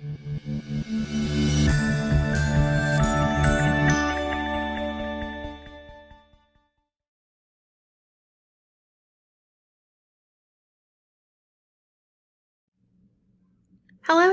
Hello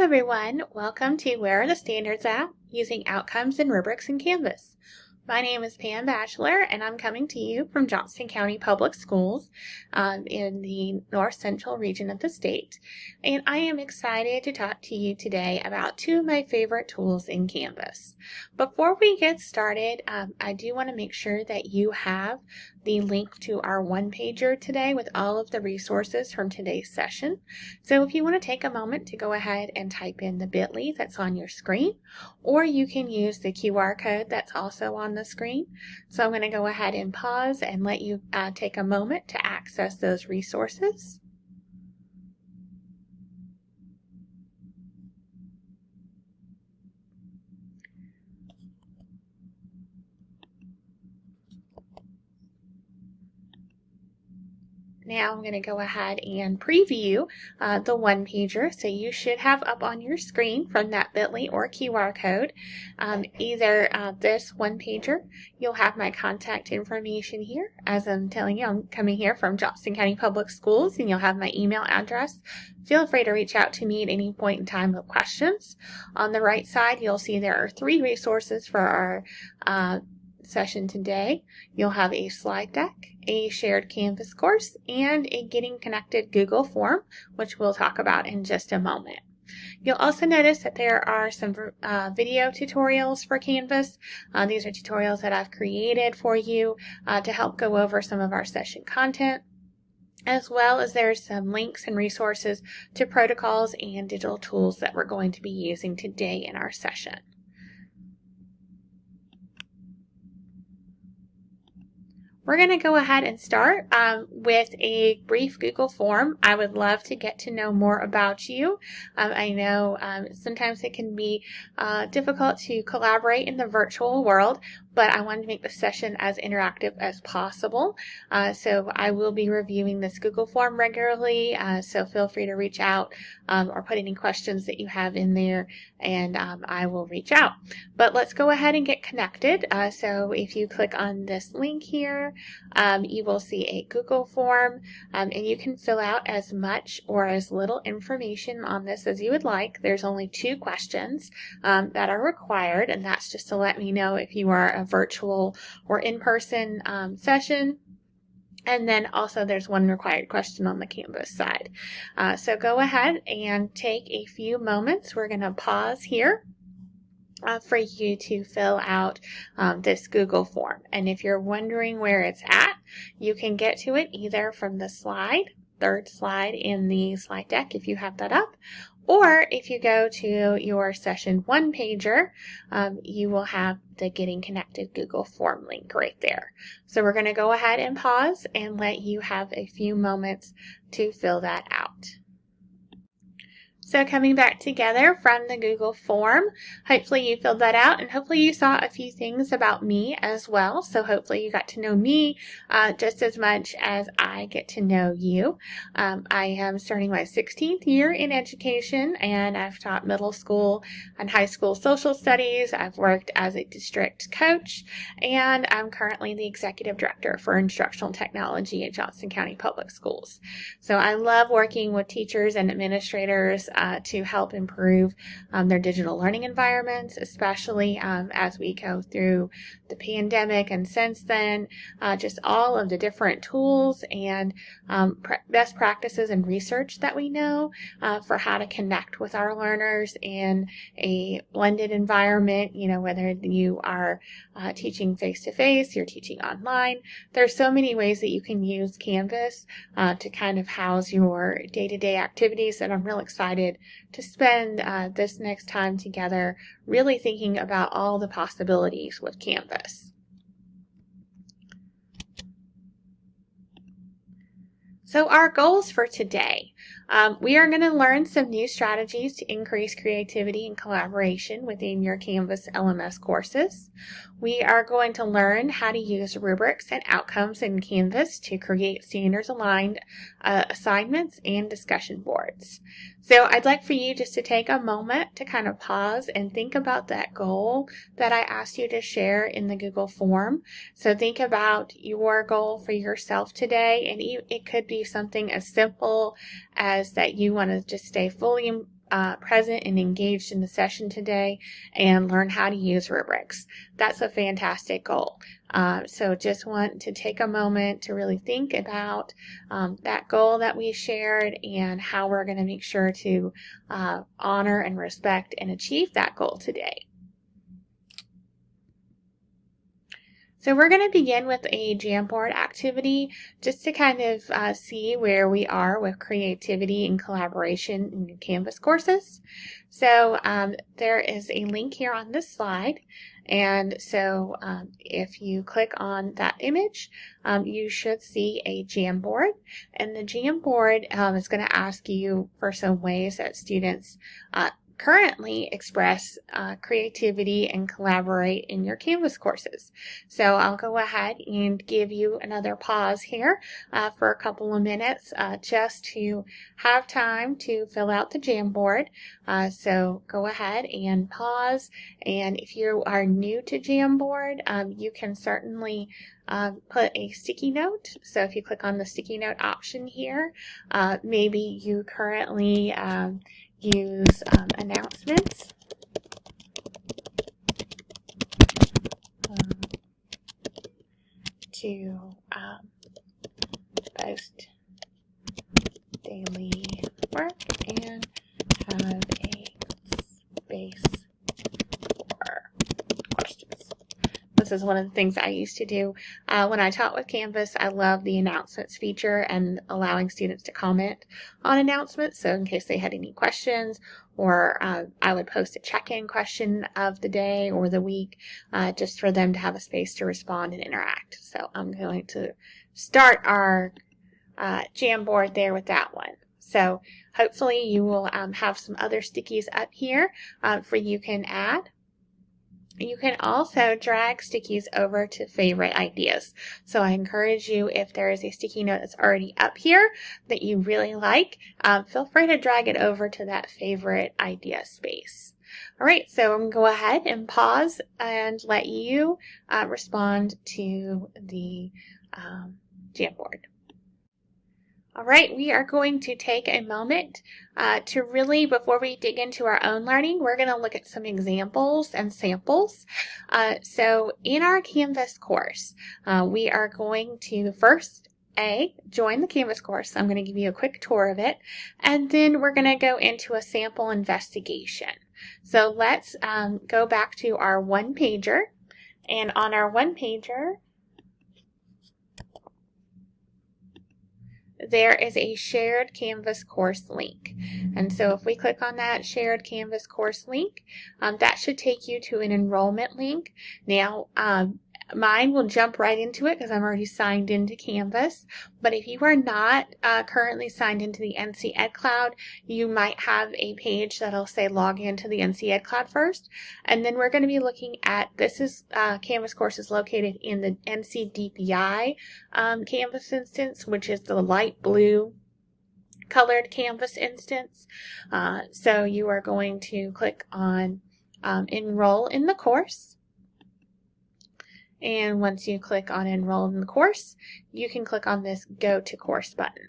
everyone, welcome to Where Are the Standards At? Using Outcomes and Rubrics in Canvas. My name is Pam Batchelor and I'm coming to you from Johnston County Public Schools in the north central region of the state. And I am excited to talk to you today about two of my favorite tools in Canvas. Before we get started, I do want to make sure that you have the link to our one-pager today with all of the resources from today's session. So if you want to take a moment to go ahead and type in the bit.ly that's on your screen, or you can use the QR code that's also on the screen. So I'm going to go ahead and pause and let you take a moment to access those resources. Now I'm going to go ahead and preview the one-pager. So you should have up on your screen from that bit.ly or QR code, either this one-pager, you'll have my contact information here. As I'm telling you, I'm coming here from Johnston County Public Schools, and you'll have my email address. Feel free to reach out to me at any point in time with questions. On the right side, you'll see there are 3 resources for our session today. You'll have a slide deck, a shared Canvas course, and a Getting Connected Google form, which we'll talk about in just a moment. You'll also notice that there are some video tutorials for Canvas. These are tutorials that I've created for you to help go over some of our session content, as well as there's some links and resources to protocols and digital tools that we're going to be using today in our session. We're going to go ahead and start with a brief Google form. I would love to get to know more about you. I know sometimes it can be difficult to collaborate in the virtual world, but I wanted to make the session as interactive as possible. So I will be reviewing this Google form regularly, so feel free to reach out or put any questions that you have in there, and I will reach out. But let's go ahead and get connected. So if you click on this link here, you will see a Google form, and you can fill out as much or as little information on this as you would like. There's only 2 questions that are required, and that's just to let me know if you are a virtual or in-person session. And then also there's 1 required question on the Canvas side. So go ahead and take a few moments. We're going to pause here for you to fill out this Google form. And if you're wondering where it's at, you can get to it either from the slide, 3rd slide in the slide deck if you have that up, or if you go to your session one-pager, you will have the Getting Connected Google form link right there. So we're going to go ahead and pause and let you have a few moments to fill that out. So coming back together from the Google form, hopefully you filled that out, and hopefully you saw a few things about me as well. So hopefully you got to know me just as much as I get to know you. I am starting my 16th year in education, and I've taught middle school and high school social studies. I've worked as a district coach, and I'm currently the executive director for instructional technology at Johnston County Public Schools. So I love working with teachers and administrators to help improve their digital learning environments, especially as we go through the pandemic, and since then, just all of the different tools and best practices and research that we know for how to connect with our learners in a blended environment, whether you are teaching face-to-face, you're teaching online. There's so many ways that you can use Canvas to kind of house your day-to-day activities, and I'm real excited to spend this next time together really thinking about all the possibilities with Canvas. So our goals for today. We are going to learn some new strategies to increase creativity and collaboration within your Canvas LMS courses. We are going to learn how to use rubrics and outcomes in Canvas to create standards-aligned assignments and discussion boards. So I'd like for you just to take a moment to kind of pause and think about that goal that I asked you to share in the Google form. So think about your goal for yourself today, and it could be something as simple as that you want to just stay fully present and engaged in the session today and learn how to use rubrics. That's a fantastic goal. So just want to take a moment to really think about that goal that we shared and how we're going to make sure to honor and respect and achieve that goal today. So we're going to begin with a Jamboard activity just to kind of see where we are with creativity and collaboration in your Canvas courses. So there is a link here on this slide. And so if you click on that image, you should see a Jamboard. And the Jamboard is going to ask you for some ways that students currently express creativity and collaborate in your Canvas courses. So I'll go ahead and give you another pause here for a couple of minutes just to have time to fill out the Jamboard. So go ahead and pause, and if you are new to Jamboard, you can certainly put a sticky note. So if you click on the sticky note option here, maybe you currently use announcements to post daily work and have a space for questions. This is one of the things I used to do when I taught with Canvas. I love the announcements feature and allowing students to comment on announcements. So in case they had any questions, or I would post a check-in question of the day or the week just for them to have a space to respond and interact. So I'm going to start our Jamboard there with that one. So hopefully you will have some other stickies up here for you can add. You can also drag stickies over to favorite ideas. So I encourage you, if there is a sticky note that's already up here that you really like, feel free to drag it over to that favorite idea space. All right, so I'm going to go ahead and pause and let you respond to the Jamboard. All right, we are going to take a moment to really, before we dig into our own learning, we're going to look at some examples and samples. So in our Canvas course, we are going to first join the Canvas course. I'm going to give you a quick tour of it, and then we're going to go into a sample investigation. So let's go back to our one-pager, and on our one-pager, there is a shared Canvas course link. And so if we click on that shared Canvas course link, that should take you to an enrollment link. Now, mine will jump right into it because I'm already signed into Canvas. But if you are not currently signed into the NCED Cloud, you might have a page that'll say log into the NCED Cloud first. And then we're going to be looking at, this is Canvas course is located in the NCDPI Canvas instance, which is the light blue colored Canvas instance. So you are going to click on enroll in the course. And once you click on enroll in the course, you can click on this go to course button.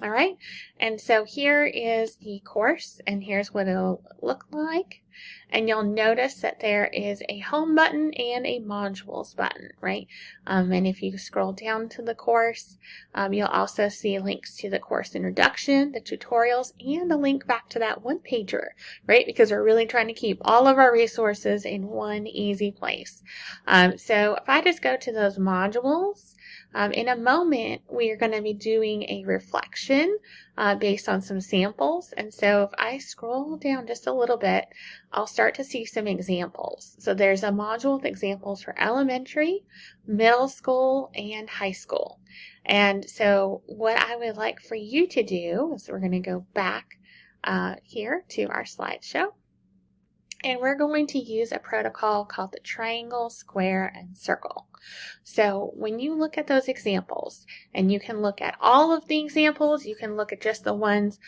All right, and so here is the course, and here's what it'll look like. And you'll notice that there is a home button and a modules button, right? And if you scroll down to the course, you'll also see links to the course introduction, the tutorials, and a link back to that one pager, right? Because we're really trying to keep all of our resources in one easy place. So if I just go to those modules, in a moment, we are going to be doing a reflection based on some samples. And so if I scroll down just a little bit, I'll start to see some examples. So there's a module with examples for elementary, middle school, and high school. And so what I would like for you to do is we're going to go back here to our slideshow. And we're going to use a protocol called the triangle, square, and circle. So when you look at those examples, and you can look at all of the examples, you can look at just the ones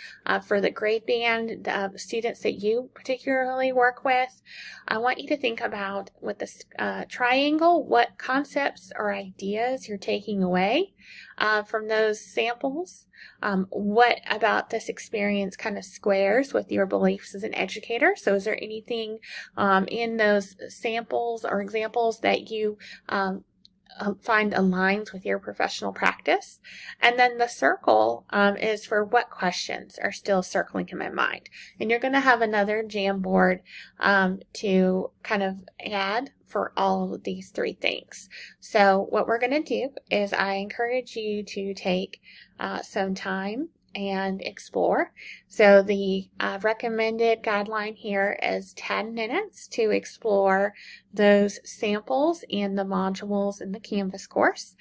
for the grade band, the students that you particularly work with, I want you to think about with the triangle, what concepts or ideas you're taking away from those samples. What about this experience kind of squares with your beliefs as an educator? So is there anything in those samples or examples that you find aligns with your professional practice? And then the circle is for what questions are still circling in my mind. And you're going to have another Jamboard to kind of add for all of these three things. So what we're going to do is I encourage you to take some time and explore. So the recommended guideline here is 10 minutes to explore those samples in the modules in the Canvas course,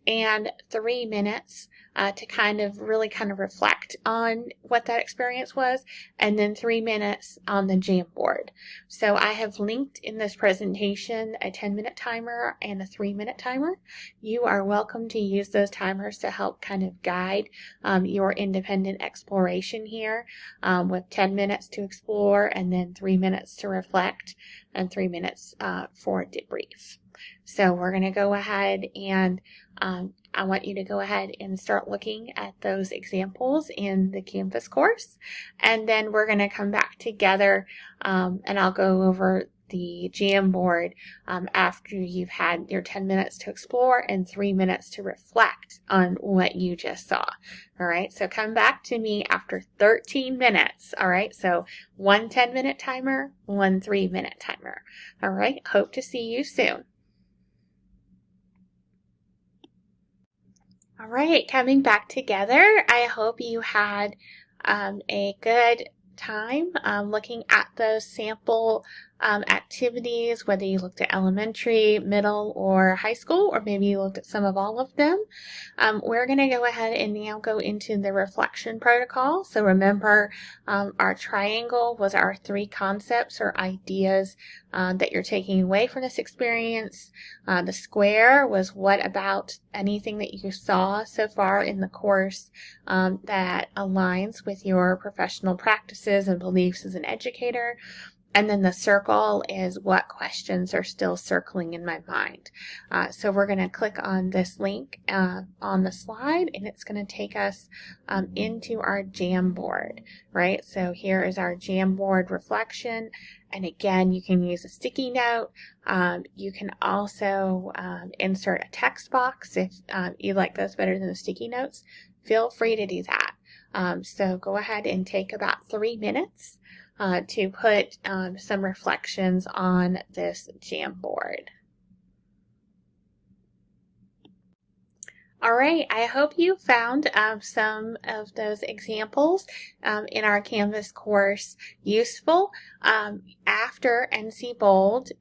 and 3 minutes to really reflect on what that experience was, and then 3 minutes on the Jamboard. So I have linked in this presentation a 10-minute timer and a 3-minute timer. You are welcome to use those timers to help guide your independent exploration here with 10 minutes to explore, and then 3 minutes to reflect, and 3 minutes for debrief. So we're going to go ahead and I want you to go ahead and start looking at those examples in the Canvas course. And then we're going to come back together and I'll go over the Jamboard after you've had your 10 minutes to explore and 3 minutes to reflect on what you just saw. All right, so come back to me after 13 minutes. All right, so one 10-minute timer, one 3-minute timer. All right, hope to see you soon. All right, coming back together, I hope you had a good time looking at those sample activities, whether you looked at elementary, middle, or high school, or maybe you looked at some of all of them. We're going to go ahead and now go into the reflection protocol. So remember, our triangle was our 3 concepts or ideas that you're taking away from this experience. The square was what about anything that you saw so far in the course that aligns with your professional practices and beliefs as an educator. And then the circle is what questions are still circling in my mind. So we're going to click on this link on the slide, and it's going to take us into our Jamboard, right? So here is our Jamboard reflection. And again, you can use a sticky note. You can also insert a text box if you like those better than the sticky notes. Feel free to do that. So go ahead and take about 3 minutes to put some reflections on this Jamboard. All right, I hope you found some of those examples in our Canvas course useful. After NCBOLD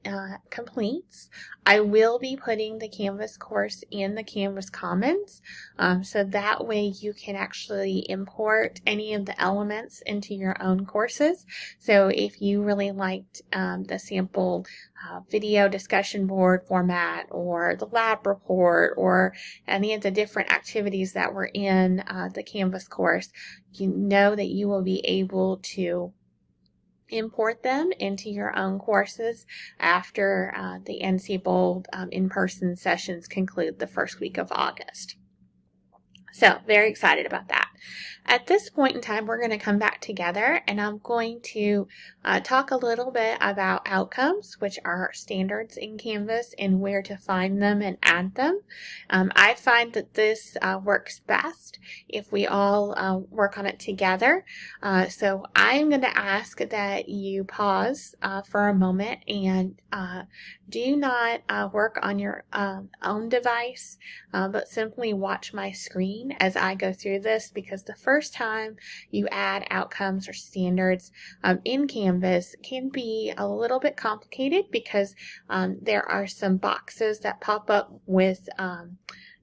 completes, I will be putting the Canvas course in the Canvas Commons, so that way you can actually import any of the elements into your own courses. So if you really liked the sample video discussion board format, or the lab report, or any of the different activities that were in the Canvas course, you know that you will be able to import them into your own courses after the NCBOLD in-person sessions conclude the first week of August. So very excited about that. At this point in time, we're going to come back together, and I'm going to talk a little bit about outcomes, which are standards in Canvas, and where to find them and add them. I find that this works best if we all work on it together. So I'm going to ask that you pause for a moment and do not work on your own device, but simply watch my screen as I go through this, because the first time you add outcomes or standards in Canvas can be a little bit complicated, because there are some boxes that pop up with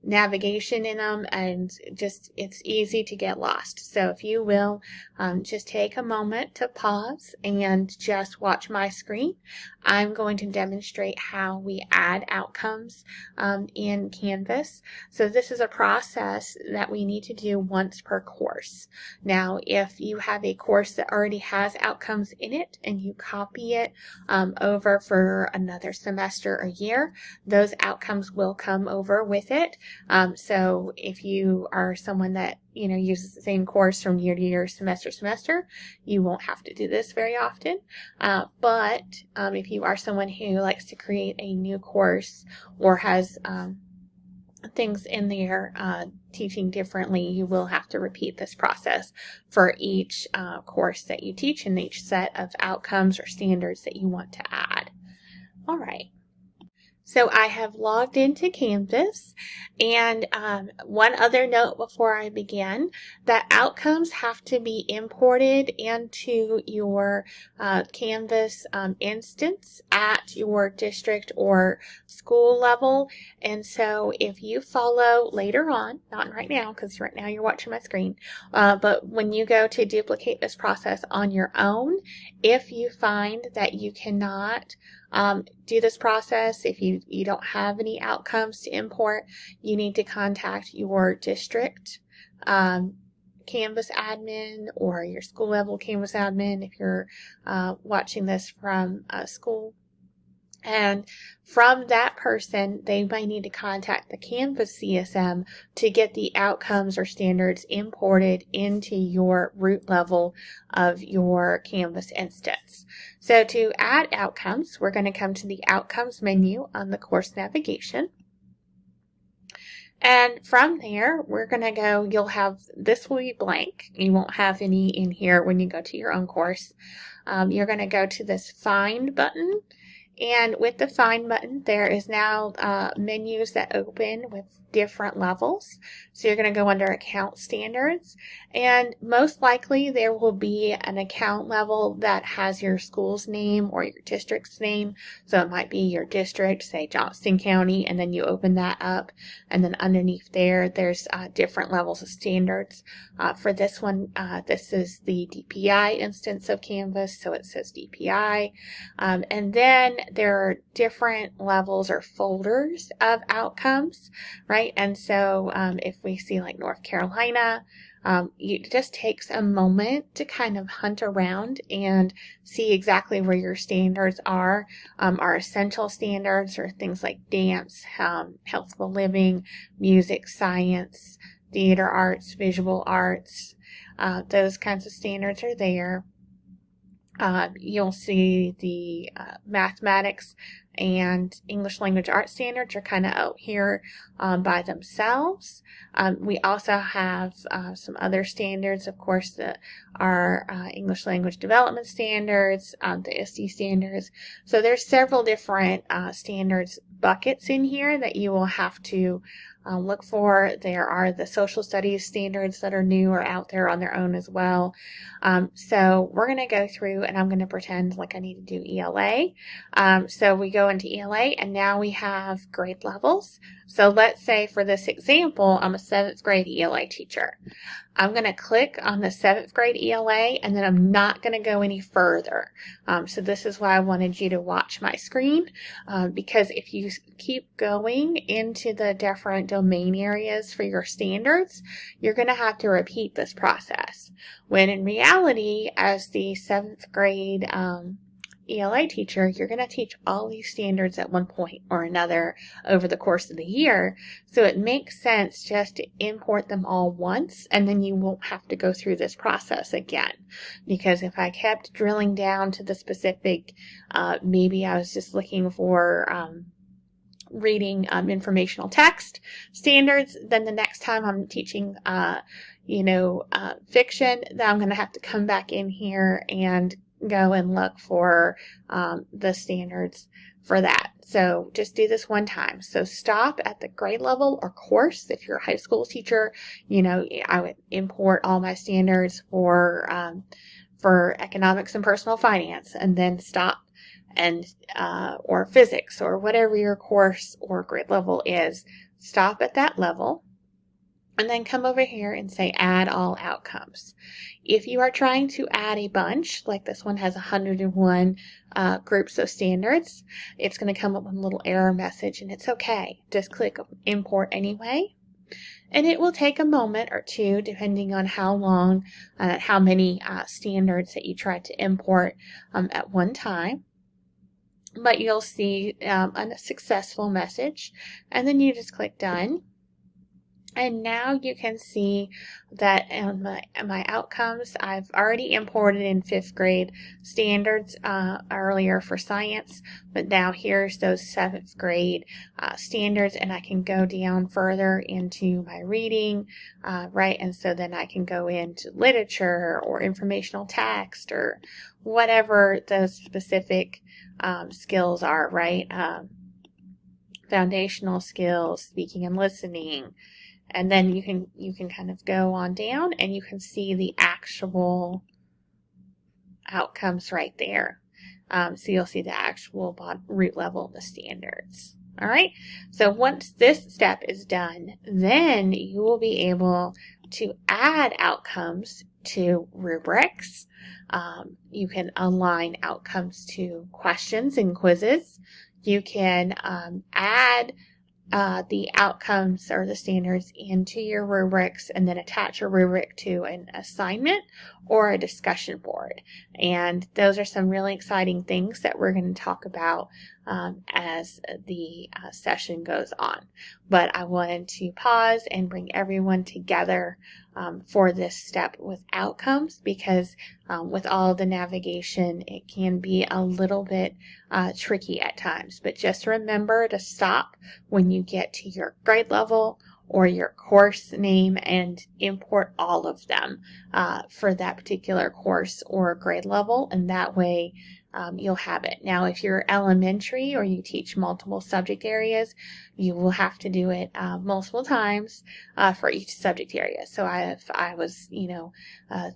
navigation in them, and just it's easy to get lost. So if you will just take a moment to pause and just watch my screen, I'm going to demonstrate how we add outcomes in Canvas. So this is a process that we need to do once per course. Now, if you have a course that already has outcomes in it and you copy it over for another semester or year, those outcomes will come over with it. So if you are someone that uses the same course from year to year, semester to semester, you won't have to do this very often. But if you are someone who likes to create a new course or has things in there teaching differently, you will have to repeat this process for each course that you teach and each set of outcomes or standards that you want to add. All right. So I have logged into Canvas, and one other note before I begin, that outcomes have to be imported into your Canvas instance at your district or school level. And so if you follow later on, not right now because right now you're watching my screen, but when you go to duplicate this process on your own, if you find that you cannot do this process, if you don't have any outcomes to import, you need to contact your district Canvas admin or your school level Canvas admin if you're watching this from a school. And from that person, they might need to contact the Canvas CSM to get the outcomes or standards imported into your root level of your Canvas instance. So to add outcomes, we're going to come to the Outcomes menu on the course navigation. And from there, we're going to go, this will be blank. You won't have any in here when you go to your own course. You're going to go to this Find button. And with the Find button, there is now menus that open with different levels. So you're going to go under Account Standards, and most likely there will be an account level that has your school's name or your district's name. So it might be your district, say Johnston County, and then you open that up, and then underneath there's different levels of standards. For this one, this is the DPI instance of Canvas, so it says DPI. And then there are different levels or folders of outcomes, right? And so if we see like North Carolina, it just takes a moment to kind of hunt around and see exactly where your standards are. Our essential standards are things like dance, healthful living, music, science, theater arts, visual arts. Those kinds of standards are there. You'll see the mathematics and English language arts standards are kind of out here by themselves. We also have some other standards, of course, that are English language development standards, the ISTE standards. So there's several different standards buckets in here that you will have to look for. There are the social studies standards that are new or out there on their own as well. So we're going to go through and I'm going to pretend like I need to do ELA. So we go into ELA and now we have grade levels. So let's say for this example, I'm a 7th grade ELA teacher. I'm going to click on the 7th grade ELA and then I'm not going to go any further. So this is why I wanted you to watch my screen, because if you keep going into the different domain areas for your standards, you're going to have to repeat this process. When in reality, as the 7th grade ELA teacher, you're going to teach all these standards at one point or another over the course of the year. So it makes sense just to import them all once, and then you won't have to go through this process again. Because if I kept drilling down to the specific, maybe I was just looking for reading informational text standards, then the next time I'm teaching fiction, then I'm going to have to come back in here and go and look for the standards for that. So just do this one time. So stop at the grade level or course. If you're a high school teacher, I would import all my standards for economics and personal finance, and then stop and or physics or whatever your course or grade level is. Stop at that level. And then come over here and say add all outcomes. If you are trying to add a bunch, like this one has 101 groups of standards, it's going to come up with a little error message, and it's okay. Just click import anyway. And it will take a moment or two, depending on how long, how many standards that you try to import at one time. But you'll see a successful message, and then you just click done. And now you can see that in my outcomes, I've already imported in 5th grade standards earlier for science, but now here's those 7th grade standards, and I can go down further into my reading, right? And so then I can go into literature or informational text or whatever those specific skills are, right? Foundational skills, speaking and listening. And then you can kind of go on down, and you can see the actual outcomes right there. So you'll see the actual root level of the standards. All right. So once this step is done, then you will be able to add outcomes to rubrics. You can align outcomes to questions and quizzes. You can add the outcomes or the standards into your rubrics, and then attach a rubric to an assignment or a discussion board. And those are some really exciting things that we're going to talk about as the session goes on. But I wanted to pause and bring everyone together for this step with outcomes, because with all the navigation, it can be a little bit tricky at times. But just remember to stop when you get to your grade level or your course name and import all of them for that particular course or grade level, and that way you'll have it. Now, if you're elementary or you teach multiple subject areas, you will have to do it multiple times for each subject area. So if I was,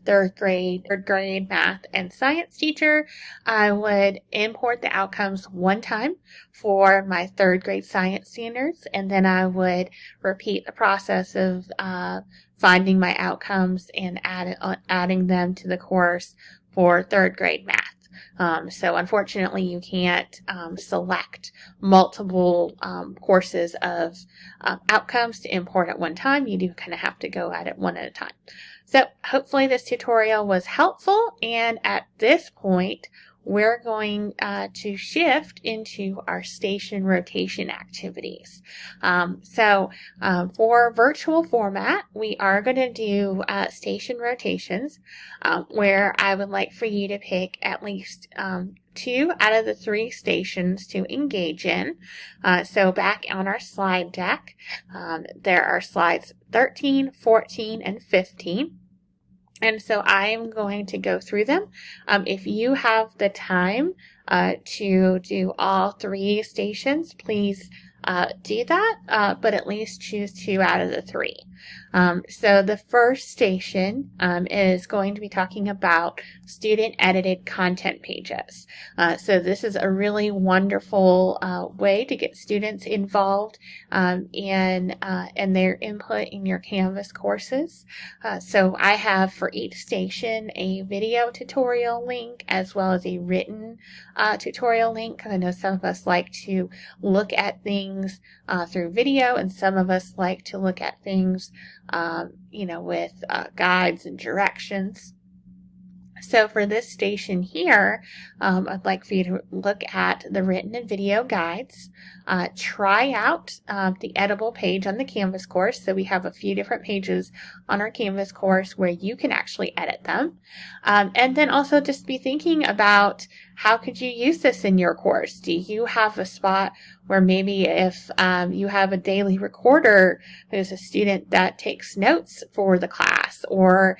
third grade math and science teacher, I would import the outcomes one time for my 3rd grade science standards, and then I would repeat the process of finding my outcomes and adding them to the course for 3rd grade math. So unfortunately, you can't select multiple courses of outcomes to import at one time. You do kind of have to go at it one at a time. So hopefully this tutorial was helpful, and at this point, we're going to shift into our station rotation activities. For virtual format, we are going to do station rotations where I would like for you to pick at least 2 out of the 3 stations to engage in. So back on our slide deck, there are slides 13, 14, and 15. And so I am going to go through them. If you have the time to do all 3 stations, please do that, but at least choose 2 out of the 3. So the first station is going to be talking about student-edited content pages. So this is a really wonderful way to get students involved in their input in your Canvas courses. So I have for each station a video tutorial link as well as a written tutorial link. I know some of us like to look at things through video, and some of us like to look at things with guides and directions. So for this station here, I'd like for you to look at the written and video guides, try out the editable page on the Canvas course. So we have a few different pages on our Canvas course where you can actually edit them. And then also just be thinking about how could you use this in your course? Do you have a spot where maybe if you have a daily recorder who's a student that takes notes for the class, or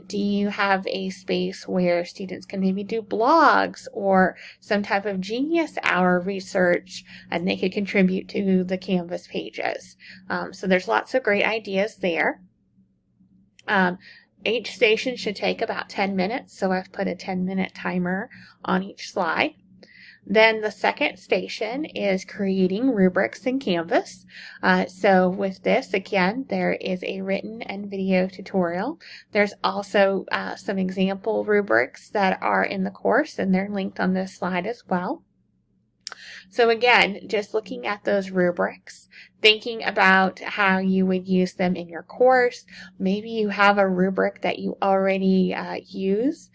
do you have a space where students can maybe do blogs or some type of Genius Hour research and they could contribute to the Canvas pages? So there's lots of great ideas there. Each station should take about 10 minutes, so I've put a 10-minute timer on each slide. Then the second station is creating rubrics in Canvas. So with this, again, there is a written and video tutorial. There's also some example rubrics that are in the course, and they're linked on this slide as well. So again, just looking at those rubrics, thinking about how you would use them in your course. Maybe you have a rubric that you already use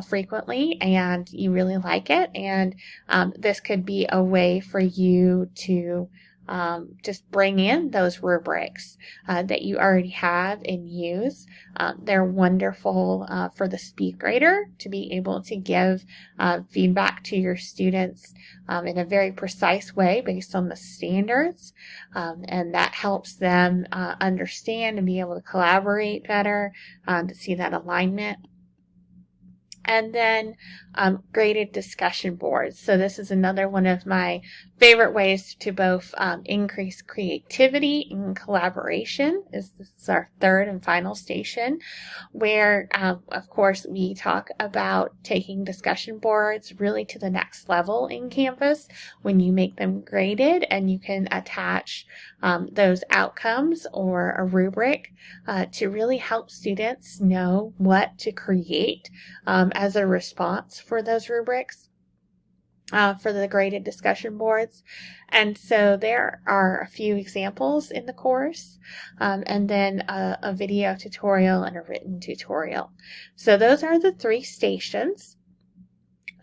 frequently and you really like it, and this could be a way for you to just bring in those rubrics that you already have and use. They're wonderful for the speed grader to be able to give feedback to your students in a very precise way based on the standards, and that helps them understand and be able to collaborate better, to see that alignment. And then graded discussion boards. So this is another one of my favorite ways to both increase creativity and collaboration. This is our third and final station, where of course we talk about taking discussion boards really to the next level in Canvas when you make them graded, and you can attach those outcomes or a rubric to really help students know what to create as a response for those rubrics, for the graded discussion boards. And so there are a few examples in the course, and then a video tutorial and a written tutorial. So those are the three stations.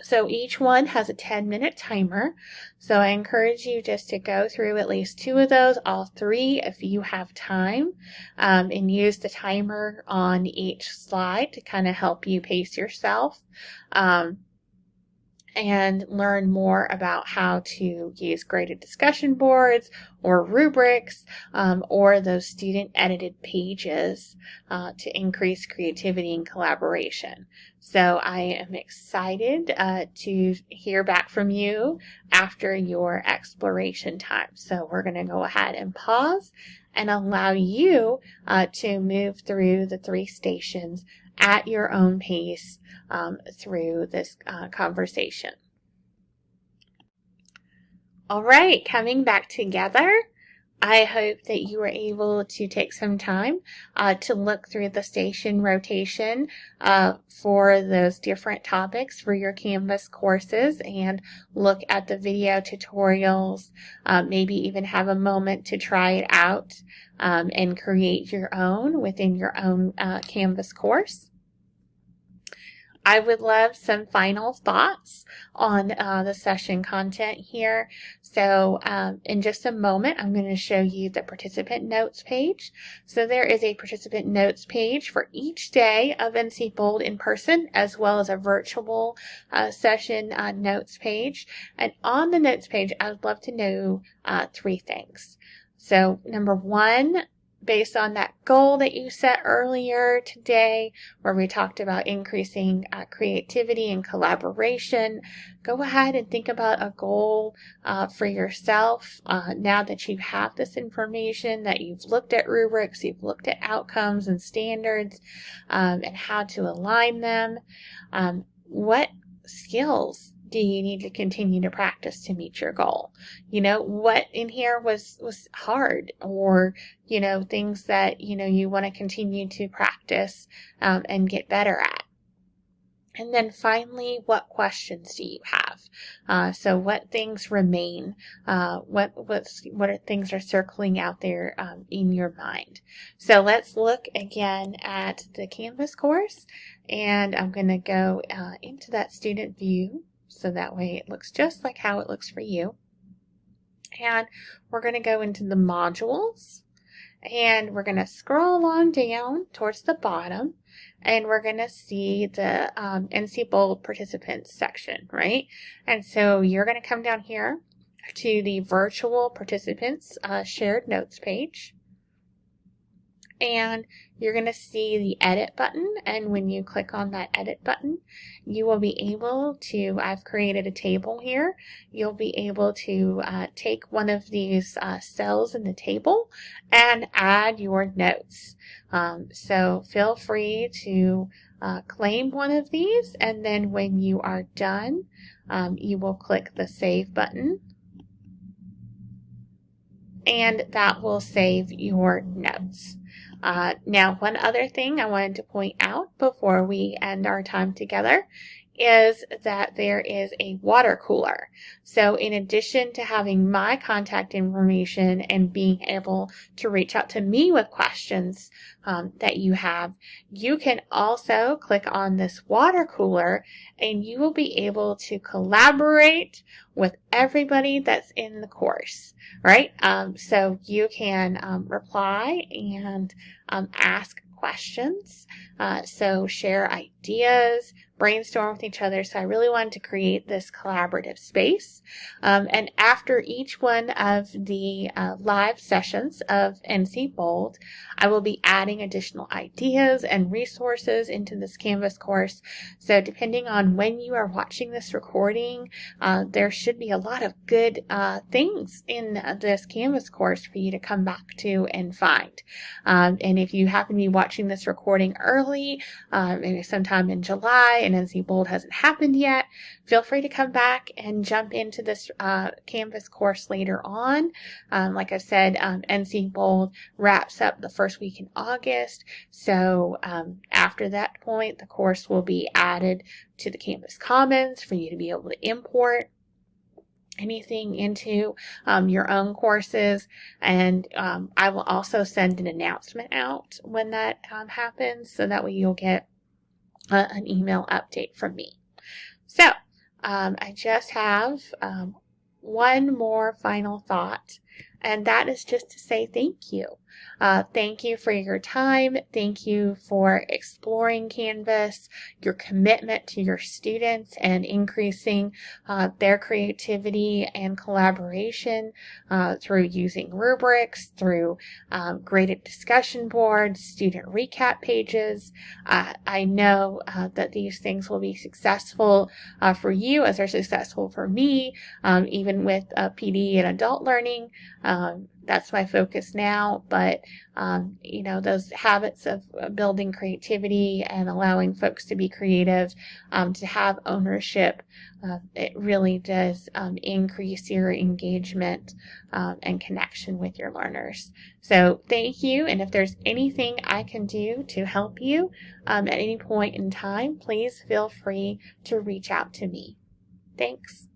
So each one has a 10-minute timer. So I encourage you just to go through at least two of those, all three if you have time, and use the timer on each slide to kind of help you pace yourself. And learn more about how to use graded discussion boards or rubrics, or those student edited pages to increase creativity and collaboration. So I am excited to hear back from you after your exploration time. So we're going to go ahead and pause and allow you to move through the three stations at your own pace through this conversation. All right, coming back together, I hope that you were able to take some time to look through the station rotation for those different topics for your Canvas courses and look at the video tutorials, maybe even have a moment to try it out and create your own within your own Canvas course. I would love some final thoughts on the session content here. So in just a moment, I'm going to show you the participant notes page. So there is a participant notes page for each day of NCBOLD in person, as well as a virtual session notes page. And on the notes page, I would love to know three things. So number one, based on that goal that you set earlier today, where we talked about increasing creativity and collaboration, go ahead and think about a goal for yourself now that you have this information, that you've looked at rubrics, you've looked at outcomes and standards, and how to align them. What skills do you need to continue to practice to meet your goal? You know, what in here was hard, or, you know, things that, you know, you want to continue to practice and get better at. And then finally, what questions do you have? So what things remain? What things are circling out there in your mind? So let's look again at the Canvas course, and I'm going to go into that student view so that way it looks just like how it looks for you. And we're going to go into the modules, and we're going to scroll along down towards the bottom, and we're going to see the NCBOLD participants section, right? And so you're going to come down here to the virtual participants shared notes page, and you're going to see the edit button. And when you click on that edit button, you will be able to, I've created a table here, you'll be able to take one of these cells in the table and add your notes. So feel free to claim one of these, and then when you are done, you will click the save button, and that will save your notes. Now, one other thing I wanted to point out before we end our time together is that there is a water cooler. So in addition to having my contact information and being able to reach out to me with questions that you have, you can also click on this water cooler and you will be able to collaborate with everybody that's in the course, right? So you can reply and ask questions, so share ideas, brainstorm with each other. So I really wanted to create this collaborative space. And after each one of the live sessions of NCBOLD, I will be adding additional ideas and resources into this Canvas course. So depending on when you are watching this recording, there should be a lot of good things in this Canvas course for you to come back to and find. And if you happen to be watching this recording early, maybe sometime in July, and NCBOLD hasn't happened yet, feel free to come back and jump into this Canvas course later on. Like I said, NCBOLD wraps up the first week in August. So after that point, the course will be added to the Canvas Commons for you to be able to import anything into your own courses, and I will also send an announcement out when that happens, so that way you'll get an email update from me. So I just have one more final thought, and that is just to say thank you. Thank you for your time. Thank you for exploring Canvas, your commitment to your students and increasing their creativity and collaboration through using rubrics, through graded discussion boards, student recap pages. I know that these things will be successful for you as they're successful for me, even with PD and adult learning. That's my focus now, but those habits of building creativity and allowing folks to be creative, to have ownership, it really does increase your engagement and connection with your learners. So thank you, and if there's anything I can do to help you at any point in time, please feel free to reach out to me. Thanks.